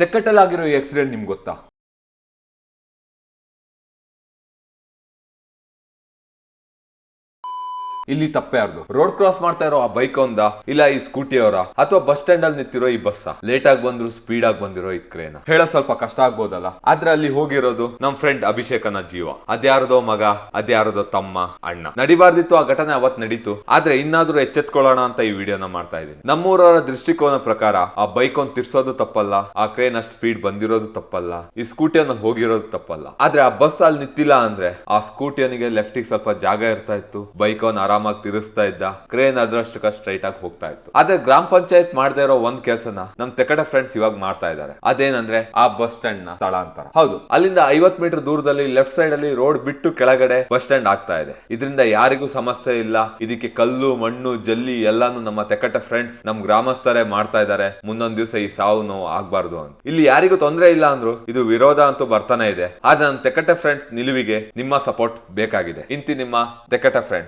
ತೆಕ್ಕಟ್ಟಲಾಗಿರೋ ಈ ಆಕ್ಸಿಡೆಂಟ್ ನಿಮ್ಗೆ ಗೊತ್ತಾ? ಇಲ್ಲಿ ತಪ್ಪೇ ಯಾರ್ದು? ರೋಡ್ ಕ್ರಾಸ್ ಮಾಡ್ತಾ ಇರೋ ಆ ಬೈಕ್ ಒಂದ, ಇಲ್ಲ ಈ ಸ್ಕೂಟಿ ಅವರ, ಅಥವಾ ಬಸ್ ಸ್ಟ್ಯಾಂಡ್ ಅಲ್ಲಿ ನಿಂತಿರೋ ಈ ಬಸ್ಸ? ಲೇಟ್ ಆಗಿ ಬಂದ್ರು ಸ್ಪೀಡ್ ಆಗಿ ಬಂದಿರೋ ಈ ಕ್ರೇನ್ ಹೇಳೋದ್ ಸ್ವಲ್ಪ ಕಷ್ಟ ಆಗ್ಬೋದಲ್ಲ, ಆದ್ರೆ ಅಲ್ಲಿ ಹೋಗಿರೋದು ನಮ್ ಫ್ರೆಂಡ್ ಅಭಿಷೇಕನ ಜೀವ. ಅದ್ಯಾರದೋ ಮಗ, ಅದ್ಯಾರದೋ ತಮ್ಮ, ಅಣ್ಣ. ನಡಿಬಾರ್ದಿತ್ತು ಆ ಘಟನೆ, ಅವತ್ ನಡೀತು. ಆದ್ರೆ ಇನ್ನಾದ್ರೂ ಎಚ್ಚೆತ್ಕೊಳ್ಳೋಣ ಅಂತ ಈ ವಿಡಿಯೋನ ಮಾಡ್ತಾ ಇದೀನಿ. ನಮ್ಮೂರವರ ದೃಷ್ಟಿಕೋನ ಪ್ರಕಾರ ಆ ಬೈಕ್ ಒಂದ್ ತಿರ್ಸೋದು ತಪ್ಪಲ್ಲ, ಆ ಕ್ರೇನ್ ಅಷ್ಟು ಸ್ಪೀಡ್ ಬಂದಿರೋದು ತಪ್ಪಲ್ಲ, ಈ ಸ್ಕೂಟಿಯನ್ನು ಹೋಗಿರೋದು ತಪ್ಪಲ್ಲ. ಆದ್ರೆ ಆ ಬಸ್ ಅಲ್ಲಿ ನಿಂತಿಲ್ಲ ಅಂದ್ರೆ ಆ ಸ್ಕೂಟಿಯನಿಗೆ ಲೆಫ್ಟ್ ಸ್ವಲ್ಪ ಜಾಗ ಇರ್ತಾ ಇತ್ತು, ಬೈಕ್ ಅವನ್ ಆರಾಮಾಗಿ ತಿರುಸ್ತಾ ಇದ್ದ, ಕ್ರೇನ್ ಅದ್ರಷ್ಟಕ್ಕ ಸ್ಟ್ರೈಟ್ ಆಗಿ ಹೋಗ್ತಾ ಇತ್ತು. ಆದ್ರೆ ಗ್ರಾಮ ಪಂಚಾಯತ್ ಮಾಡದೇ ಇರೋ ಒಂದ್ ಕೆಲ್ಸನ ನಮ್ ತೆಕಟ ಫ್ರೆಂಡ್ಸ್ ಇವಾಗ ಮಾಡ್ತಾ ಇದ್ದಾರೆ. ಅದೇನಂದ್ರೆ ಆ ಬಸ್ ಸ್ಟ್ಯಾಂಡ್ ನ ಸ್ಥಳಾಂತರ. ಹೌದು, ಅಲ್ಲಿಂದ 50 ಮೀಟರ್ ದೂರದಲ್ಲಿ ಲೆಫ್ಟ್ ಸೈಡ್ ಅಲ್ಲಿ ರೋಡ್ ಬಿಟ್ಟು ಕೆಳಗಡೆ ಬಸ್ ಸ್ಟ್ಯಾಂಡ್ ಆಗ್ತಾ ಇದೆ. ಇದರಿಂದ ಯಾರಿಗೂ ಸಮಸ್ಯೆ ಇಲ್ಲ. ಇದಕ್ಕೆ ಕಲ್ಲು ಮಣ್ಣು ಜಲ್ಲಿ ಎಲ್ಲಾನು ನಮ್ಮ ತೆಕಟ ಫ್ರೆಂಡ್ಸ್, ನಮ್ ಗ್ರಾಮಸ್ಥರೇ ಮಾಡ್ತಾ ಇದ್ದಾರೆ. ಮುಂದೊಂದ್ ದಿವಸ ಈ ಸಾವು ನೋವು ಆಗ್ಬಾರ್ದು ಅಂತ. ಇಲ್ಲಿ ಯಾರಿಗೂ ತೊಂದರೆ ಇಲ್ಲ ಅಂದ್ರು ಇದು ವಿರೋಧ ಅಂತೂ ಬರ್ತಾನೆ ಇದೆ. ಆದ್ರೆ ನನ್ನ ತೆಕಟ ಫ್ರೆಂಡ್ಸ್ ನಿಲುವಿಗೆ ನಿಮ್ಮ ಸಪೋರ್ಟ್ ಬೇಕಾಗಿದೆ. ಇಂತಿ ನಿಮ್ಮ ತೆಕಟ ಫ್ರೆಂಡ್ಸ್.